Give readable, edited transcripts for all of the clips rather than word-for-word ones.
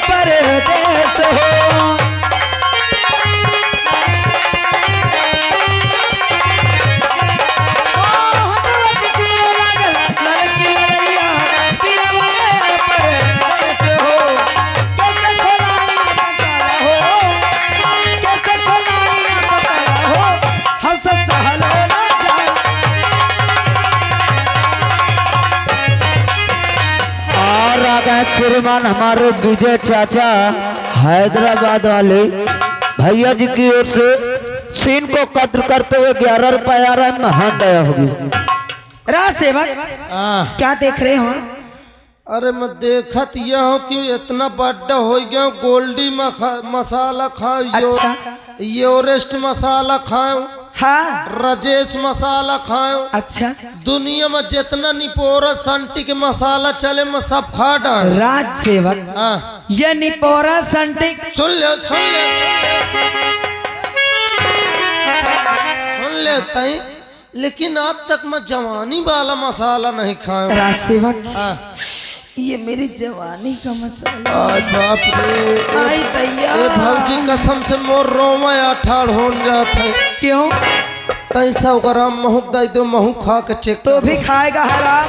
परदेस हो। श्रीमान हमारे विजय चाचा हैदराबाद वाले भैया जी की ओर से सीन को कद्र करते हुए 11 रुपया आ रहा है। महान दया होगी। राज सेवक क्या देख रहे हो? अरे मैं देखत यह हूँ कि इतना बड़ा हो गया। गोल्डी मसाला खाओ। अच्छा। एवरेस्ट मसाला खाओ। हाँ। राजेश मसाला खाओ। अच्छा। दुनिया में जितना निपोरा संटी के मसाला चले मैं सब खा डाल। राज सेवक ये निपोरा संटी सुन ले तई, लेकिन आज तक मैं जवानी वाला मसाला नहीं खाया। राज सेवक ये मेरी जवानी का मसाला। बाप रे। आई दैया। भौजी कसम से मोर रोमा अठाड़ हो जाता है। क्यों? तई 100 ग्राम महू दे दो, महू खा के चेक तो भी खाएगा हराम।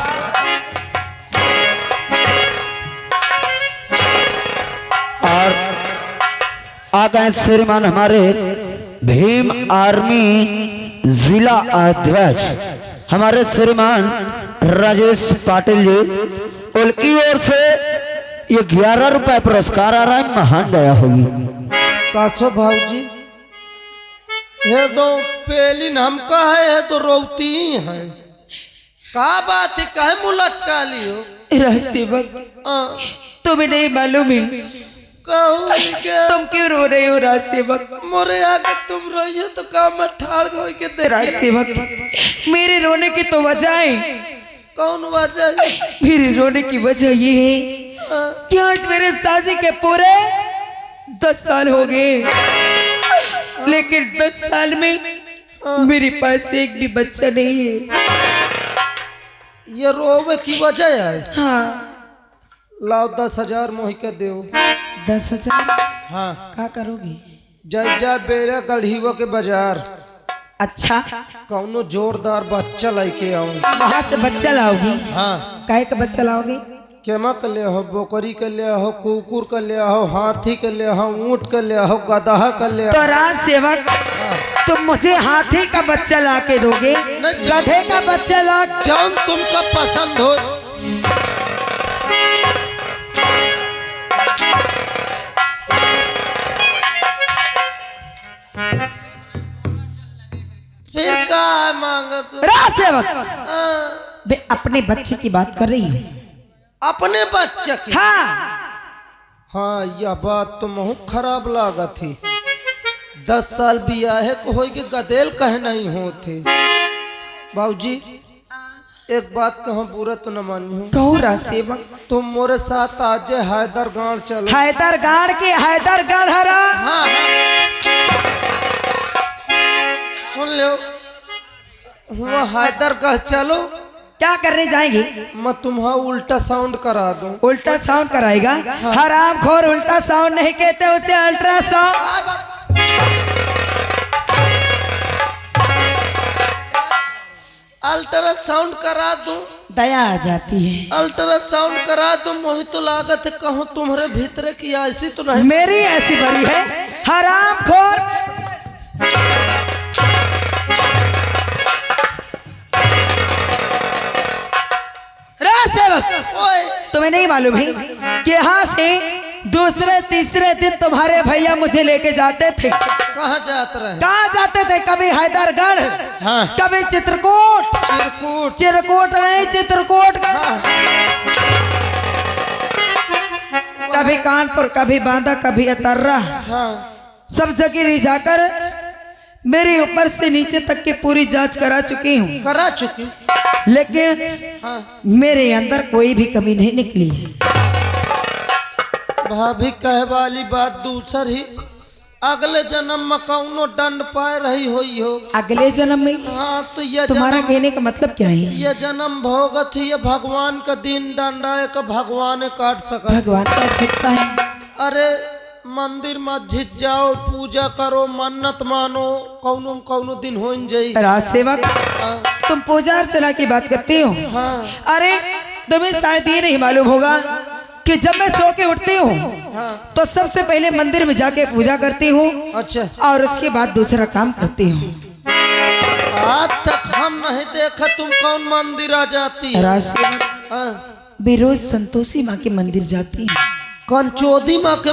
और आ गए श्रीमान हमारे भीम आर्मी जिला अध्यक्ष हमारे श्रीमान राजेश पाटिल जी, उनकी ओर से ये 11 रुपए पुरस्कार आ रहा है। महान दया होगी। काछो भाजी ये दो पेलिन हम है तो रोती है। का बात है? कहे मुँह लटका लियो। राज सेवक तुम्हें नहीं मालूम है तुम क्यों रो रहे हो? राज सेवक मोरे आगे तुम रोई हो तो काम में ठाड़ हो के दे। राज सेवक मेरे रोने की तो वजह है। कौन वजह? मेरे रोने की वजह ये है कि आज मेरे शादी के पूरे 10 साल हो गए, लेकिन 10 साल में मेरे पास एक भी बच्चा नहीं है। ये रोवे की वजह है? हाँ। लाओ 10,000 मोह के दो। 10,000? हाँ। क्या करोगी? जा बेरा गढ़ीवा के बाजार। अच्छा। कौनो जोरदार बच्चा लेके आऊं। वहाँ से बच्चा लाओगी? हाँ। काहे का बच्चा लाओगी? केमा के ले हो, बोकरी के ले हो, कुकुर के ले हो, हाथी के ले हो, ऊंट के ले हो, गधा के ले हो। तो राज सेवक तुम मुझे हाथी का बच्चा ला के दोगे? गधे का बच्चा ला? जौन तुमका पसंद हो। फिर का मांगत? राज सेवक मैं अपने बच्चे की बात कर रही हूँ। अपने बच्चे की? हाँ। हाँ यह बात तो बहुत खराब लागत थी। 10 साल बियाहे को हो के गदेल कहे नहीं होते। बाबूजी एक बात कहो, बुरा तो न मानी हो। कहो राज सेवक। तुम मोरे साथ आज हैदरगढ़ चलो। हैदरगढ़ के हैदरगढ़ हरा? हाँ। सुन लो हुआ हैदरगढ़ चलो। क्या करने जाएंगे? मैं तुम्हारा उल्टा साउंड करा दूं। उल्टा साउंड कराएगा? हाँ। हराम खोर उल्टा साउंड नहीं कहते उसे अल्ट्रासाउंड। अल्ट्रासाउंड करा दूं? दया आ जाती है। अल्ट्रासाउंड करा दूं मोहि तो लागत है कहूँ तुम्हारे भीतर की ऐसी तो नहीं। मेरी ऐसी बड़ी है हराम खोर। तुम्हें नहीं मालूम है कि यहाँ से दूसरे तीसरे दिन तुम्हारे भैया मुझे लेके जाते थे। कहाँ जाते रहे? कहाँ जाते थे? कभी हैदरगढ़, हाँ। कभी चित्रकूट। चित्रकूट नहीं, चित्रकूट का। हाँ। कभी कानपुर, कभी बांदा, कभी अतर्रा। हाँ। सब जगह ले जाकर मेरे ऊपर से नीचे तक की पूरी जांच करा चुकी हूँ। करा चुकी? लेकिन हाँ। मेरे अंदर कोई भी कमी नहीं निकली है। भाभी कहे वाली बात दूसर ही। अगले जन्म में कौनो दंड पाए रही हुई हो। अगले जन्म में? हाँ। तो ये तुम्हारा कहने का मतलब क्या है? ये जन्म भोगत ही ये भगवान का दिन दंडा है का भगवान काट सका। भगवान काट सकता है? अरे मंदिर मस्जिद जाओ, पूजा करो, मन्नत मानो, कौनो कौनो दिन हो जाई। राजसेवक, हाँ, तुम पूजा अर्चना की बात करते हो। हाँ, अरे तुम्हें शायद ये नहीं मालूम होगा कि जब मैं सो के उठती हूँ हाँ। तो सबसे पहले मंदिर में जाके पूजा करती हूँ अच्छा, और उसके बाद दूसरा काम करती हूँ। आज तक हम नहीं देखा तुम कौन मंदिर आ जाती है। राजसेवक, हाँ, मैं रोज संतोषी माँ के मंदिर जाती हूँ। कौन चौधी माँ के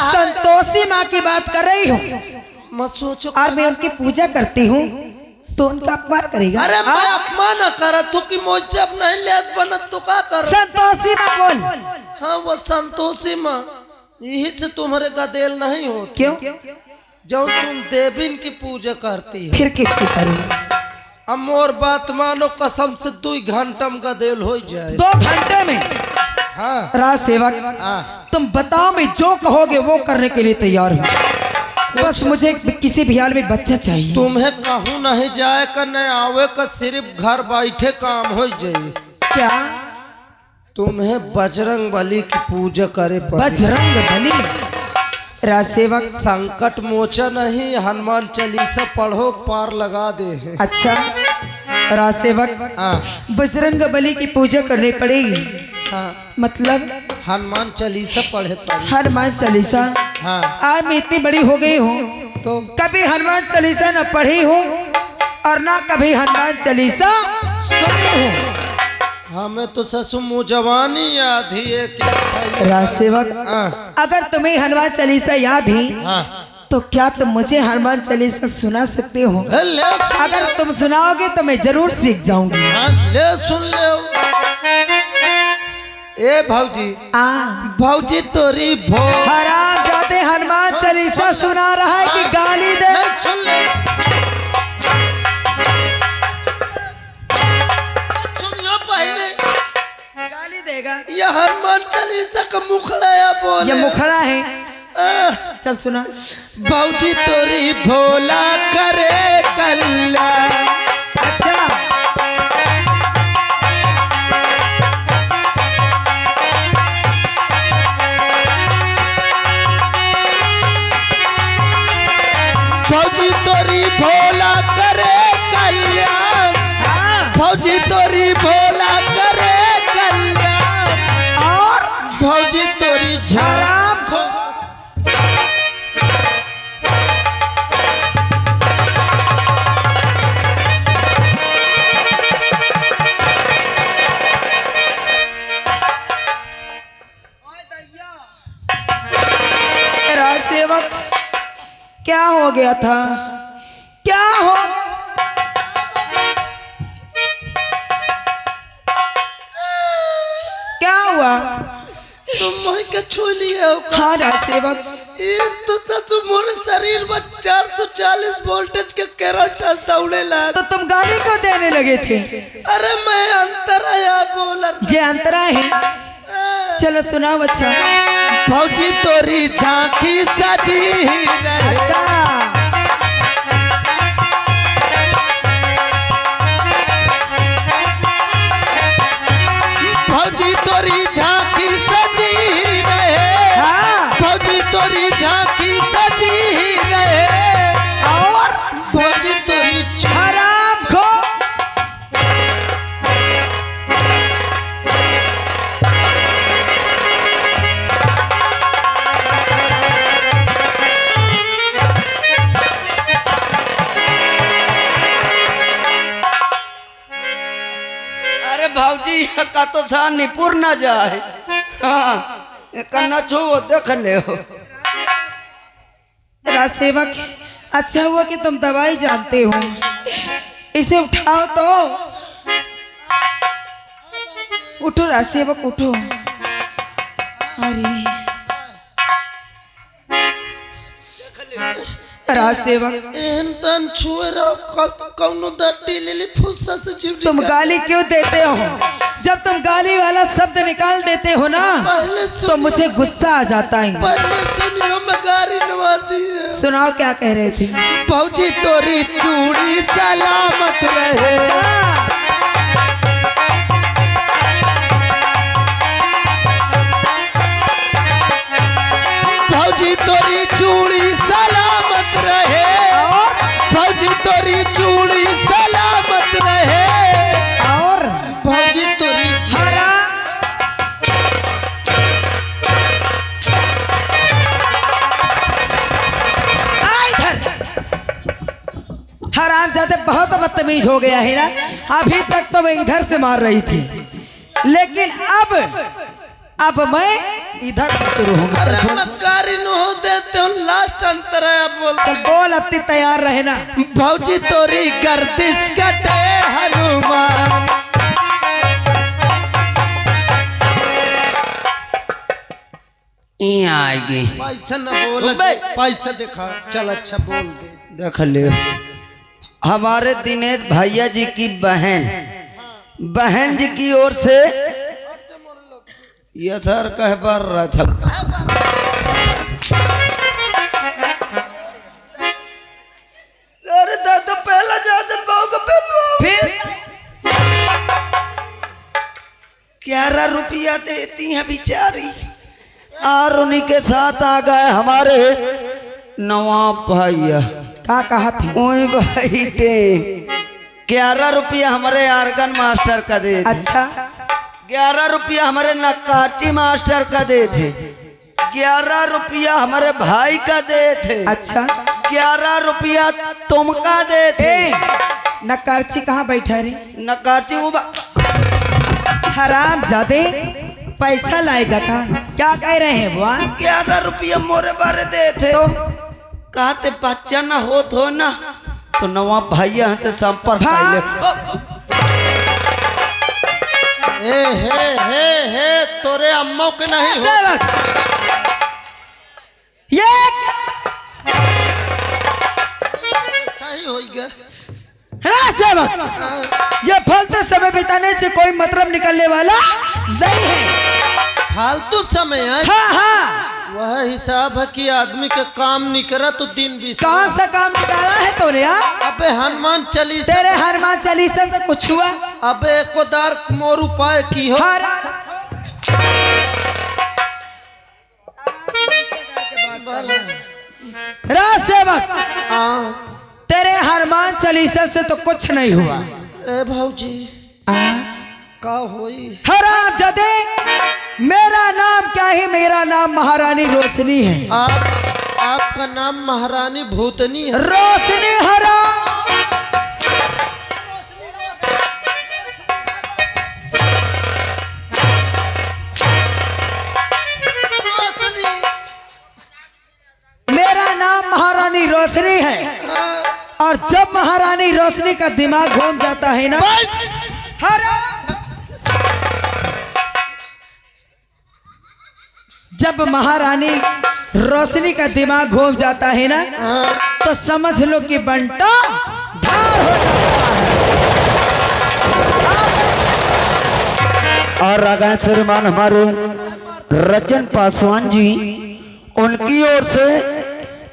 संतोषी माँ की बात कर रही हूँ मत सोचो। और मैं उनकी पूजा करती हूँ तो उनका अपमान करेगा। अरे मैं अपमान न करत तू कि मुझसे अब नहीं लेत बनत तो का कर। संतोषी माँ बोल। हाँ वो संतोषी माँ, यही से तुम्हारे गदेल नहीं हो। क्यों? जब तुम देवीन की पूजा करती है। फिर किसकी करूँ? अब मोर बात मानो, कसम से 2 घंटा में गदेल हो जाए। 2 घंटे में? हाँ, राजसेवक, हाँ। तुम बताओ, मैं जो कहोगे वो करने के लिए तैयार हूँ। बस मुझे किसी भी हाल में बच्चा चाहिए। तुम्हें कहूँ नहीं जाए का नहीं आवे का, सिर्फ घर बैठे काम हो जाए। क्या? तुम्हें बजरंग बली की पूजा करे पड़े। बजरंग बली? राजसेवक, संकट मोचन नहीं, हनुमान चालीसा पढ़ो, पार लगा दे है। अच्छा राजसेवक, हाँ, बजरंग बली की पूजा करनी पड़ेगी। हाँ, मतलब हनुमान चालीसा पढ़े पड़े। हनुमान चालीसा? हाँ, आज मैं इतनी बड़ी हो गई हूँ तो कभी हनुमान चालीसा न पढ़ी हूँ और ना कभी हनुमान चालीसा सुनी हूँ। हमें तो ससु मुँह जवानी याद ही है कि। राजसेवक, हाँ, अगर तुम्हें हनुमान चालीसा याद ही हाँ। तो क्या तुम मुझे हनुमान चालीसा सुना सकते हो? ले सुन अगर तुम सुनाओगे तो मैं जरूर सीख जाऊंगी। हाँ, ले सुन ले। ए भौजी, भौजी तोरी भो हराम जाते हनुमान चालीसा सुना रहा है कि गाली दे? नहीं, सुन ले, सुनियो पहले। गाली देगा? ये हनुमान चालीसा का मुखड़ा या बोले। ये मुखड़ा है। चल सुना। भौजी तोरी भोला करे कल्याण। अच्छा, भौजी तोरी भोला करे कल्याण। हाँ। भौजी तोरी भोला करे कल्याण। और भौजी तोरी हराम खो। राजसेवक, क्या हो गया था? क्या हो? क्या हुआ? तुम मोह के छू लिए हो का? हाँ राजसेवक, इस तो ससु मोर शरीर में 440 वोल्टेज के करंट दौड़े लगा। तो तुम गाली क्यों देने लगे थे? अरे मैं अंतराया बोलर। ये अंतरा है। चलो सुनाओ। अच्छा, भौजी तोरी झांकी सजी रहे। अच्छा, भौजी तोरी झांकी सजी रहे। हाँ। भौजी तोरी झांकी सजी रहे। और भौजी तोरी हराम खो। अरे भावजी का तो था निपुर ना जाए। हाँ, करना छो देख ले हो। राजसेवक, अच्छा हुआ कि तुम दवाई जानते हो। इसे उठाओ तो। उठो राजसेवक, उठो। अरे राज सेवक एहन तन छुए रहो कौनो दट्टी लेली फुस्सा से जीव तुम गाली क्यों देते हो? जब तुम गाली वाला शब्द निकाल देते हो ना पहले तो मुझे गुस्सा आ जाता है। पहले सुनियो मैं गारी नवाती है। सुनाओ क्या कह रहे थे? भौजी तोरी चूड़ी सलामत रहे। भौजी तोरी चूड़ी सलामत रहे। भौजी तोरी चूड़ी सलामत रहे। और भौजी तोरी हरा हराम जाते बहुत बदतमीज हो गया है ना। अभी तक तो मैं इधर से मार रही थी, लेकिन अब मैं इधर से शुरू होंगी। अरे मक्कारी न हो देते हो लास्ट अंतर है। अब बोल चल बोल, अब ती तैयार रहना। भौजी तोरी गर्दिश कटे हनुमान। आएगी पैसा न बोल, पैसा दिखा। चल अच्छा बोल दे। देख ले, हमारे दिनेश भैया जी की बहन जी की ओर से ये सर कह पर रहा था। अरे दादा पहला जादन बहु का फिर 11 रुपया देती है बेचारी। और उन्हीं के साथ आ गए हमारे नवाब भैया। क्या कहा थी? ओए बैठे 11 रुपया हमारे आर्गन मास्टर का दे थे। अच्छा 11 रुपया हमारे नक्काची मास्टर का दे थे। 11 रुपया हमारे भाई का दे थे। अच्छा 11 रुपया तुमका दे थे। नक्कारची कहाँ बैठा रे? नक्काची वो हराम जादे पैसा लाएगा का? क्या कह रहे हैं बुआ? 11 रुपया मोरे बारे दे थे। तो कहते बच्चा ना हो ना तो नवाब भैया से संपर्क कर ले। हे तोरे अम्मो के नहीं हो। सेवक ये सही हो गया। राज सेवक, ये फालतू समय बिताने से कोई मतलब निकलने वाला नहीं है। फालतू समय है। हाँ हाँ, वह हिसाब है कि आदमी के काम नहीं करा तो दिन भी। कौन सा काम निकाला है तूने यार? अबे हनुमान चालीसा। तेरे हनुमान चालीसा से कुछ हुआ? अबे कोदार मोर उपाय की हो। राज सेवक, तेरे हनुमान चालीसा से तो कुछ नहीं हुआ। ए भौजी का होई? हराम जादे, मेरा नाम क्या है? मेरा नाम महारानी रोशनी है। आपका नाम महारानी भूतनी है। रोशनी हराम। मेरा नाम महारानी रोशनी है। और जब महारानी रोशनी का दिमाग घूम जाता है ना, जब महारानी रोशनी का दिमाग घूम जाता है ना, तो समझ लो कि बंटा धार हो जाता है। और रागा श्रीमान हमारे रजन पासवान जी, उनकी ओर से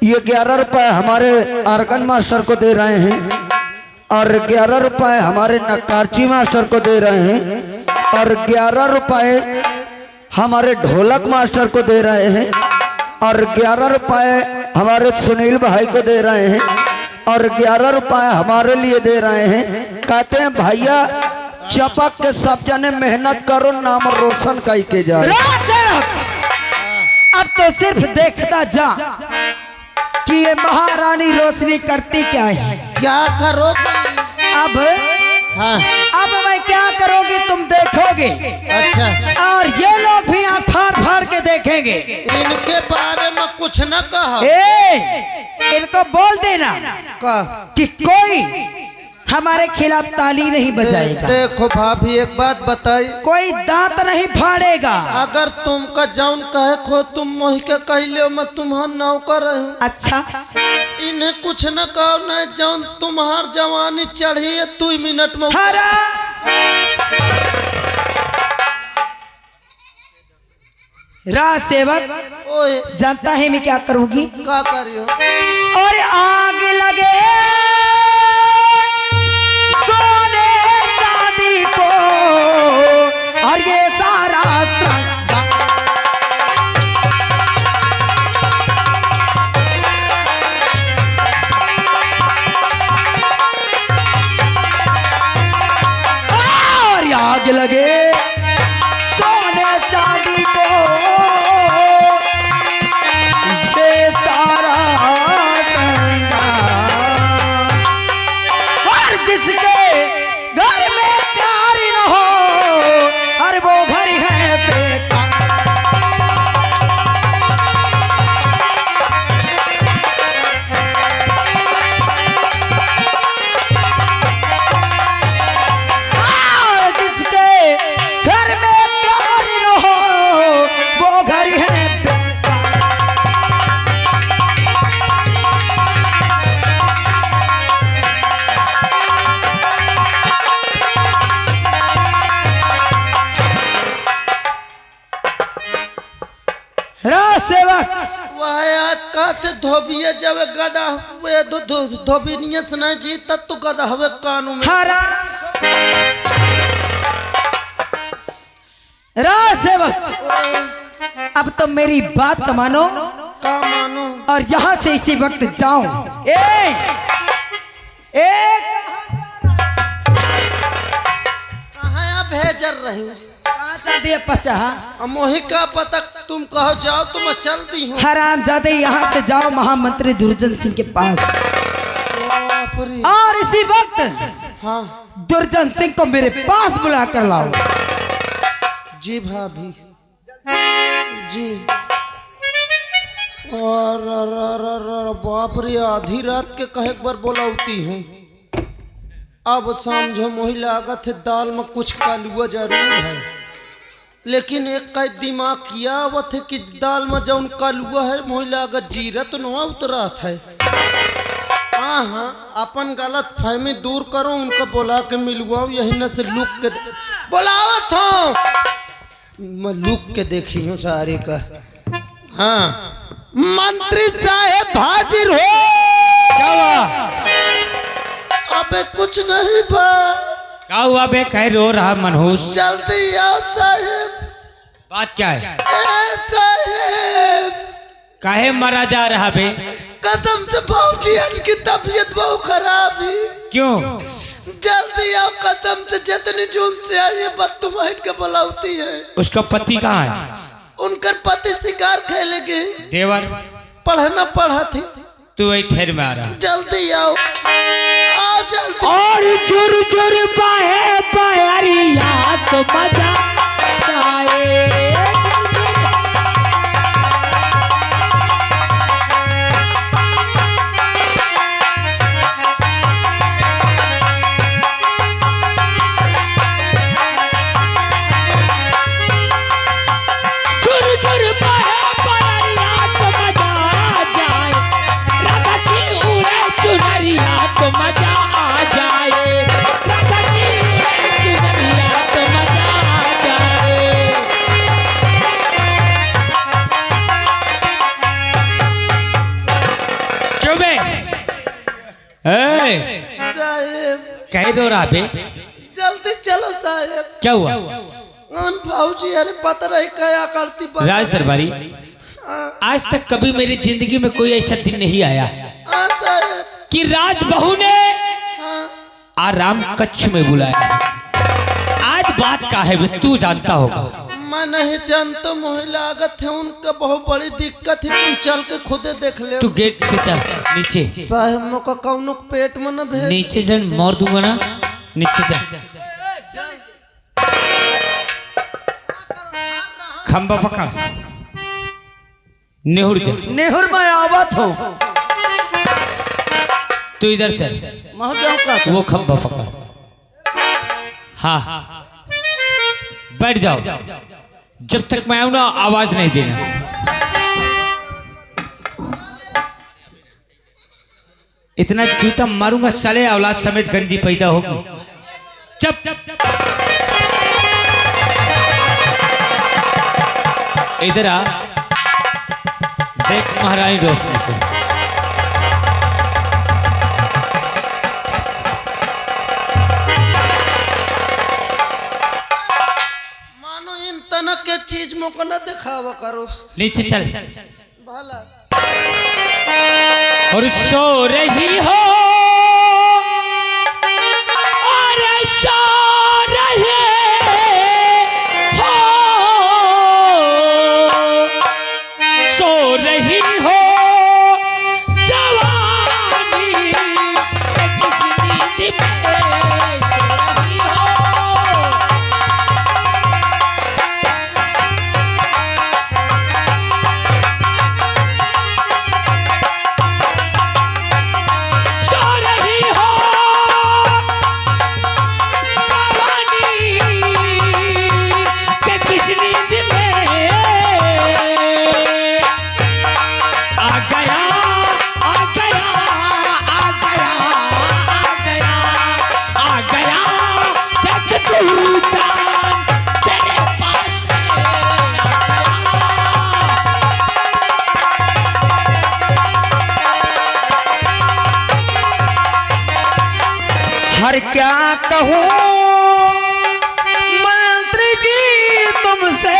ये 11 रुपए हमारे आर्गन मास्टर को दे रहे हैं और 11 रुपए हमारे नक्कारची मास्टर को दे रहे हैं और 11 रुपए हमारे ढोलक मास्टर को दे रहे हैं और 11 रुपए हमारे सुनील भाई को दे रहे हैं और 11 रुपए हमारे लिए दे रहे हैं। कहते हैं भैया चपक के सब जने मेहनत करो, नाम रोशन करके जा। अब तो सिर्फ देखता जा कि ये महारानी रोशनी करती क्या है। क्या करोगे? अब मैं क्या करोगी तुम देखोगे। अच्छा, और ये लोग भी आँख फाड़ फाड़ के देखेंगे। इनके बारे में कुछ न कहा। इनको बोल देना कि कोई हमारे खिलाफ ताली नहीं बजाएगा। देखो भाभी एक बात बताई, कोई दांत नहीं फाड़ेगा। अगर तुमका जौन कहे खो तुम मोहि के कहले मैं तुम्हारा नौकर हूँ। अच्छा, इन्हें कुछ न कहो न जौन तुम्हार जवानी चढ़ी है 2 मिनट में हरा राज सेवक ओए जानता है मैं क्या करूंगी का करियो और आग लगे सोने चांदी को और ये सारा और आग लगे सोने चांदी को ये सारा गंगा और जिसके घर में प्यार न हो और वो घर है बेकार और जिसके घर में प्यार न हो वो घर है बेकार राज सेवक वह यार कहते धोबिए जब गदा वे धोबी नियत नहीं जी तब तो गदा हवे कानून में हरा राज सेवक अब तो मेरी बात मानो का मानो और यहाँ से इसी वक्त जाओ कहाँ आप भेजर रहे हो कहाँ चलती है पचा मोहि का पता तुम कहो जाओ तो मैं चल दी हूँ हराम जादे यहाँ से जाओ महामंत्री दुर्जन सिंह के पास बाप रे। और इसी वक्त हाँ दुर्जन सिंह को मेरे पास बुला कर लाओ जी भाभी जी और बाप रे आधी रात के कहे एक बार बोलाती हैं अब समझो मोहि लागत है दाल में कुछ कालुआ जरूर है लेकिन एक का दिमाग किया आवत है कि दाल में जौन कालुआ है मोहि लागत जीरा तो न उतरात है हाँ हाँ अपन गलत फहमी दूर करो उनका बोला के मिलवाओ यही न से लुक के बोलावत हो मैं लुक के देखी हूँ सारी का हाँ मंत्री साहेब हाजिर हो क्या हुआ अबे कुछ नहीं बा क्या हुआ बे कह रो रहा मनहूस जल्दी आओ साहेब बात क्या है ए साहेब काहे मरा जा रहा बे कसम से भाऊजी की तबीयत बहुत खराब है क्यों जल्दी आओ कसम से जितनी जून से आई है बदतुमाइट के बुलाती है उसका पति कहाँ है उनकर पति शिकार खेले गए देवर पढ़ना पढ़ा थी तू वही ठहर में आ रहा जल्दी आओ आओ जल्दी और जुर जुर पाए पायरिया तो मजा आए जुर जुर पाए पायरिया तो मजा आ जाए राधा की उड़े चुनरिया तो मजा आ जाए राधा की उड़े चुनरिया तो मजा आ जाए क्यों बे साहेब कह रो रहा बे जल्दी चलो साहेब क्या हुआ हम भाऊजी अरे पता नहीं क्या करती राज दरबारी आज तक कभी मेरी जिंदगी में कोई ऐसा दिन नहीं आया हाँ साहेब कि राज बहू ने हाँ आराम कक्ष में बुलाया आज बात का है बे तू जानता होगा मैं नहीं जानता मोहि लागत है उनका बहुत बड़ी दिक्कत है तुम चल के खुदे देख ले तू गेट पे चल नीचे साहेब मोका कौनो पेट में न भेज नीचे जन मार दूंगा ना नीचे जा खंबा पकड़ नेहुर जा नेहुर में आवत हो तू इधर चल महोदय का वो खंबा पकड़ हाँ बैठ जाओ जब तक मैं आऊं ना आवाज नहीं देना इतना जूता मारूंगा साले औलाद समेत गंजी पैदा होगी। चुप। इधर आ, देख महारानी रोशनी को। मानो इन तनक के चीज मुझको न दिखावा करो। नीचे चल। भला और सो रही हो और सो रहे हो, सो रही हो जवानी के किस नींद में सो रही हो। हर क्या कहूँ मंत्री जी तुमसे,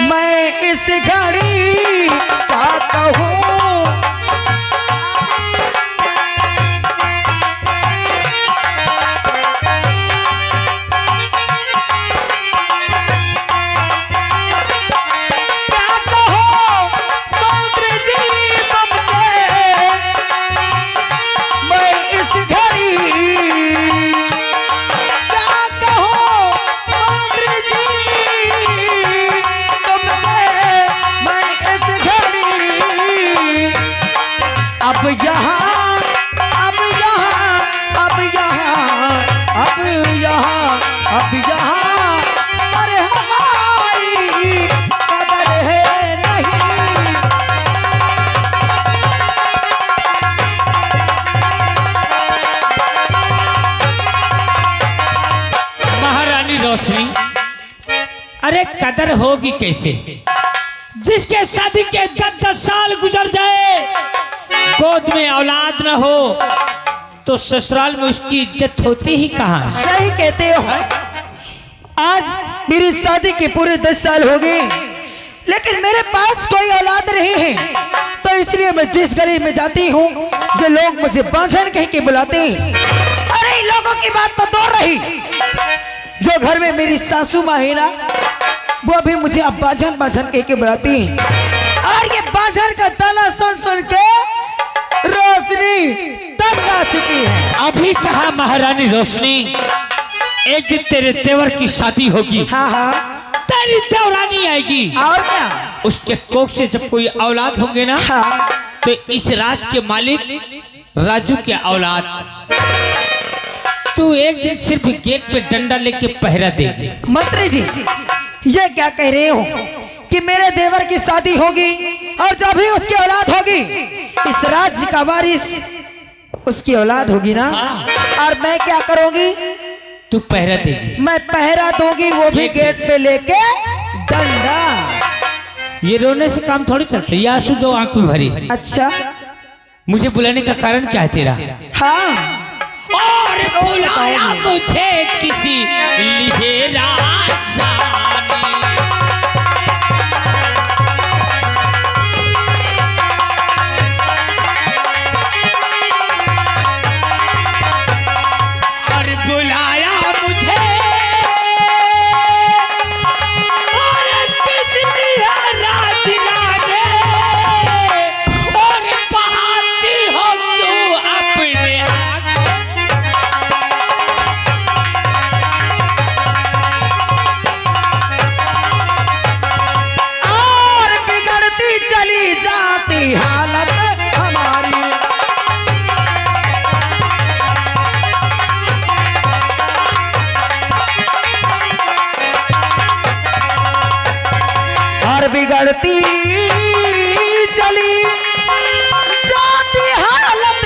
मैं इस घड़ी क्या कहूँ। क्या कहूँ मंत्री जी तुमसे, मैं इस घड़ी क्या कहूँ मंत्री जी तुमसे, मैं इस घड़ी अब यहाँ अब यहाँ अब यहाँ अब यहाँ अब यहाँ पर हमारी कदर है नहीं। महारानी रोशनी, अरे कदर होगी कैसे? जिसके शादी के 10-10 साल गुजर जाए, गोद में औलाद न हो, तो ससुराल में उसकी इज्जत होती ही कहाँ? सही कहते हो। आज मेरी शादी के पूरे 10 साल हो गए, लेकिन मेरे पास कोई औलाद नहीं है, तो इसलिए मैं जिस गली में जाती हूँ ये लोग मुझे बांझन कह के बुलाते हैं। अरे इन लोगों की बात तो दूर रही, जो घर में मेरी सासू माँ है ना, वो भी मुझे अब बांझन बांझन कह के बुलाती हैं। और ये बांझन का ताना सुन सुन के रोशनी तंग आ चुकी है। अभी कहा महारानी रोशनी, एक दिन तेरे देवर की शादी होगी, हाँ हाँ, तेरी देवरानी आएगी, और क्या। उसके कोख से जब कोई औलाद होंगे ना, हाँ, तो इस राज के मालिक राजू के औलाद, तू एक दिन सिर्फ गेट पे डंडा लेके पहरा देगी। मंत्री जी ये क्या कह रहे हो कि मेरे देवर की शादी होगी और जब भी उसकी औलाद होगी, इस राज्य का वारिस उसकी औलाद होगी ना, और मैं क्या करूंगी? तू पहरा देगी। मैं पहरा दूंगी, वो भी गेट पे लेके डंडा। ये रोने से काम थोड़ी चलता है, ये आंसू जो आंख में भरी। अच्छा, मुझे बुलाने का कारण क्या है तेरा? हाँ, और बुलाया मुझे किसी लिए राजधानी, और बुलाया मुझे और किस लिए राजधानी, और बहाती हो तू अपने आँख। और बिगड़ती चली जाती हालत हमारी। और बिगड़ती चली जाती हालत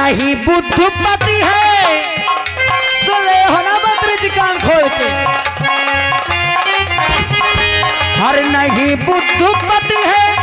नहीं बुद्धपति है। सुने हो ना बकरी जी कान खोल के। हर नहीं बुद्धपति है